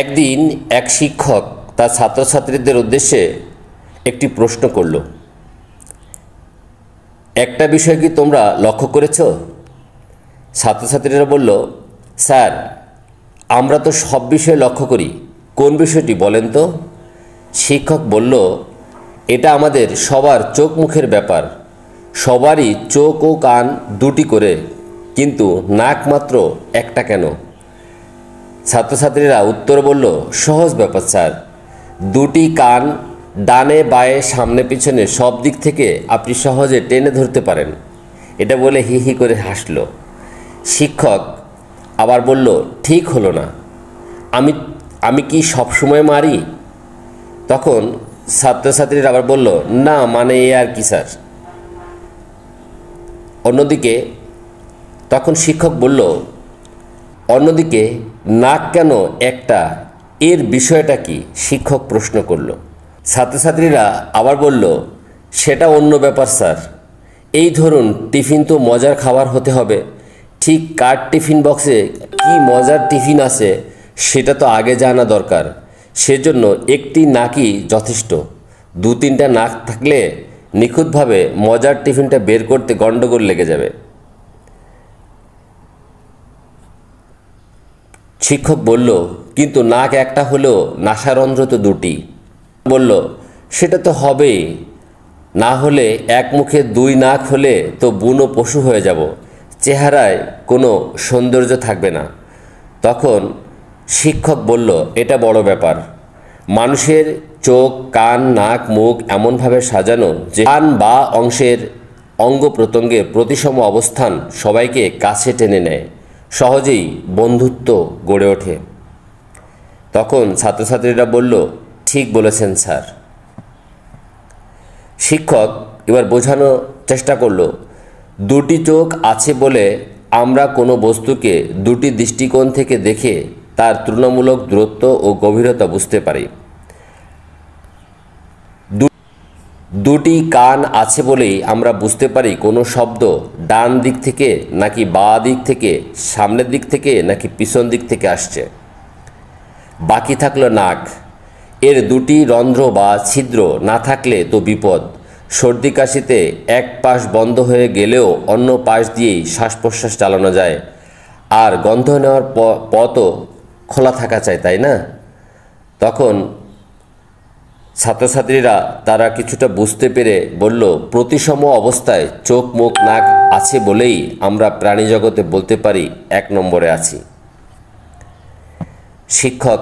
একদিন এক শিক্ষক তার ছাত্রছাত্রীদের উদ্দেশ্যে একটি প্রশ্ন করল। একটা বিষয় কি তোমরা লক্ষ্য করেছ? ছাত্রছাত্রীরা বলল, স্যার, আমরা তো সব বিষয় লক্ষ্য করি, কোন বিষয়টি বলেন তো? শিক্ষক বলল, এটা আমাদের সবার চোখ মুখের ব্যাপার। সবারই চোখ ও কান দুটি করে, কিন্তু নাক মাত্র একটা কেন? ছাত্রছাত্রীরা উত্তর বলল, সহজ ব্যাপার স্যার, দুটি কান ডানে বাঁয়ে সামনে পিছনে সব দিক থেকে আপনি সহজে টেনে ধরতে পারেন। এটা বলে হি হি করে হাসল। শিক্ষক আবার বলল, ঠিক হলো না, আমি আমি কি সবসময় মারি? তখন ছাত্রছাত্রীরা আবার বলল, না মানে এ আর কি স্যার। অন্যদিকে তখন শিক্ষক বলল, অন্যদিকে নাক কেন একটা, এর বিষয়টা কি? শিক্ষক প্রশ্ন করল। ছাত্রছাত্রীরা আবার বলল, সেটা অন্য ব্যাপার স্যার। এই ধরুন, টিফিন তো মজার খাবার হতে হবে, ঠিক কার টিফিন বক্সে কি মজার টিফিন আছে সেটা তো আগে জানা দরকার। সেজন্য একটি নাকই যথেষ্ট। দু তিনটা নাক থাকলে নিখুঁতভাবে মজার টিফিনটা বের করতে গন্ডগোল লেগে যাবে। শিক্ষক বলল, কিন্তু নাক একটা হলেও নাসারন্ধ্র তো দুটি। বলল, সেটা তো হবেই, না হলে এক মুখে দুই নাক হলে তো বুনো পশু হয়ে যাব, চেহারায় কোনো সৌন্দর্য থাকবে না। তখন শিক্ষক বলল, এটা বড় ব্যাপার। মানুষের চোখ, কান, নাক, মুখ এমনভাবে সাজানো যে কান বা অংশের অঙ্গ প্রত্যঙ্গের প্রতিসম অবস্থান সবাইকে কাছে টেনে নেয়, সহজেই বন্ধুত্ব গড়ে ওঠে। তখন ছাত্রছাত্রীরা বলল, ঠিক বলেছেন স্যার। শিক্ষক এবার বোঝানোর চেষ্টা করল, দুটি চোখ আছে বলে আমরা কোনো বস্তুকে দুটি দৃষ্টিকোণ থেকে দেখে তার তুলনামূলক দূরত্ব ও গভীরতা বুঝতে পারি। দুটি কান আছে বলেই আমরা বুঝতে পারি কোনো শব্দ ডান দিক থেকে নাকি বাঁ দিক থেকে, সামনের দিক থেকে নাকি পিছন দিক থেকে আসছে। বাকি থাকলো নাক। এর দুটি রন্ধ্র বা ছিদ্র না থাকলে তো বিপদ। সর্দি কাশিতে এক পাশ বন্ধ হয়ে গেলেও অন্য পাশ দিয়েই শ্বাস প্রশ্বাস চালানো যায়, আর গন্ধ নেওয়ার পথও খোলা থাকা চাই, তাই না? তখন ছাত্রছাত্রীরা তারা কিছুটা বুঝতে পেরে বলল, প্রতিসম অবস্থায় চোখ, মুখ, নাক আছে বলেই আমরা প্রাণী জগতে বলতে পারি এক নম্বরে আছি। শিক্ষক